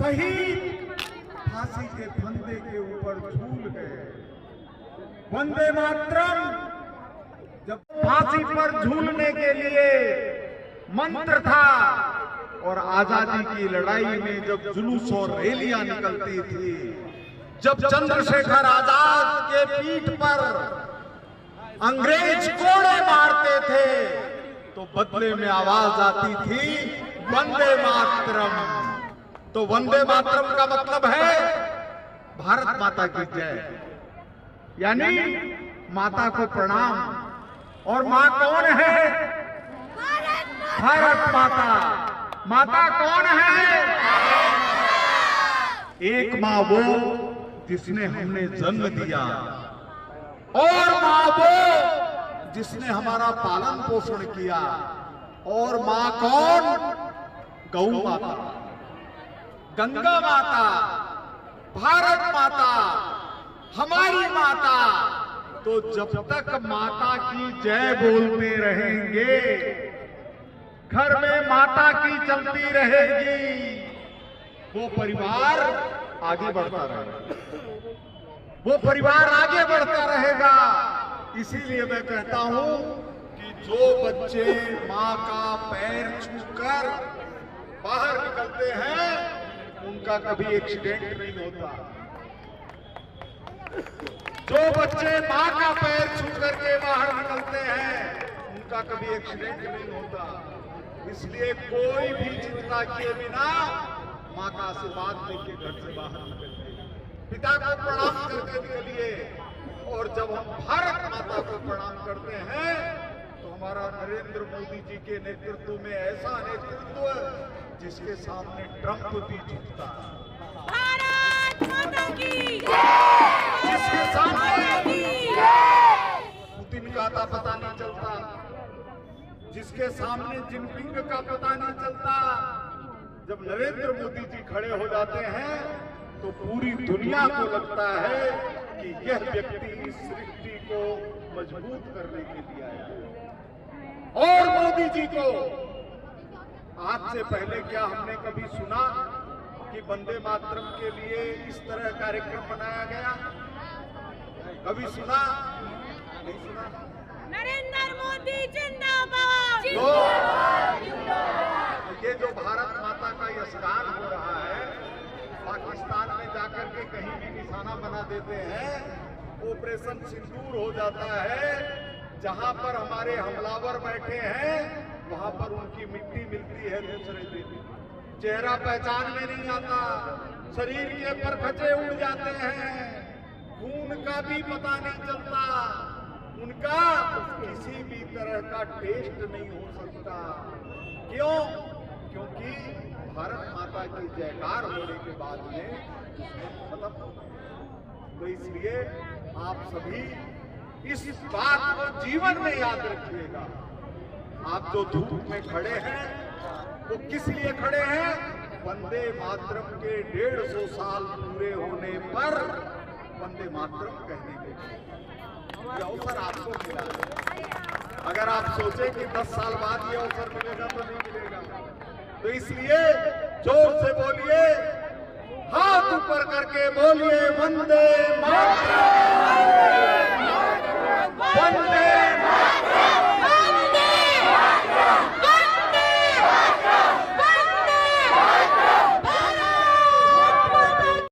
शहीद फांसी के फंदे के ऊपर झूल गए। वंदे मातरम जब फांसी पर झूलने के लिए मंत्र था और आजादी की लड़ाई में जब जुलूस और रैलियां निकलती थी, जब चंद्रशेखर आजाद के पीठ पर अंग्रेज कोड़े मारते थे, तो बदले में आवाज आती थी वंदे मातरम। तो वंदे मातरम का मतलब है भारत माता की जय, यानी माता को प्रणाम। और माँ कौन है? भारत माता। माता कौन है? एक माँ वो जिसने हमने जन्म दिया, और माँ वो जिसने हमारा पालन पोषण किया। और माँ कौन? गौ माता, गंगा माता, भारत माता, हमारी माता। तो जब तक माता की जय बोलते रहेंगे, घर में माता की चलती रहेगी, वो परिवार आगे बढ़ता रहेगा, वो परिवार आगे बढ़ता रहेगा। इसीलिए मैं कहता हूं कि जो बच्चे मां का पैर छूकर बाहर निकलते हैं, उनका कभी एक्सीडेंट नहीं होता। जो बच्चे मां का पैर छू करके बाहर निकलते हैं, उनका कभी एक्सीडेंट नहीं होता। इसलिए कोई भी चिंता किए बिना मां का आशीर्वाद लेके घर से बाहर निकलिए, पिता को प्रणाम करके निकलिए। और जब हम भारत माता को प्रणाम करते हैं, तो हमारा नरेंद्र मोदी जी के नेतृत्व में ऐसा नेतृत्व जिसके सामने ट्रंप भी झुकता है। भारत माता की जिसके सामने पुतिन का आता पता नहीं चलता, जिसके सामने जिनपिंग का पता नहीं चलता। जब नरेंद्र मोदी जी खड़े हो जाते हैं, तो पूरी दुनिया को लगता है कि यह व्यक्ति इस सृष्टि को मजबूत करने के लिए आया है। और मोदी जी को आज से पहले क्या हमने कभी सुना कि वंदे मातरम के लिए इस तरह कार्यक्रम बनाया गया? कभी सुना? नहीं सुना। नरेंद्र मोदी जिंदाबाद। ये जो भारत माता का यशगान हो रहा है, पाकिस्तान में जाकर के कहीं भी निशाना बना देते हैं, ऑपरेशन सिंदूर हो जाता है। जहां पर हमारे हमलावर बैठे हैं, वहां पर उनकी मिट्टी मिलती है दूसरे दिन। चेहरा पहचान में नहीं आता, शरीर के परखचे उड़ जाते हैं, खून का भी पता नहीं चलता, उनका किसी भी तरह का टेस्ट नहीं हो सकता। क्यों? क्योंकि भारत माता की जयकार होने के बाद में खत्म हो गया। तो इसलिए आप सभी इस बात को जीवन में याद रखिएगा। आप जो धूप में खड़े हैं, वो किस लिए खड़े हैं? वंदे मातरम के 150 साल पूरे होने पर वंदे मातरम कहने के ये अवसर आपको मिला है। अगर आप सोचें कि 10 साल बाद ये अवसर मिलेगा, तो नहीं मिलेगा। तो इसलिए जोर से बोलिए, हाथ ऊपर करके बोलिए वंदे मातरम।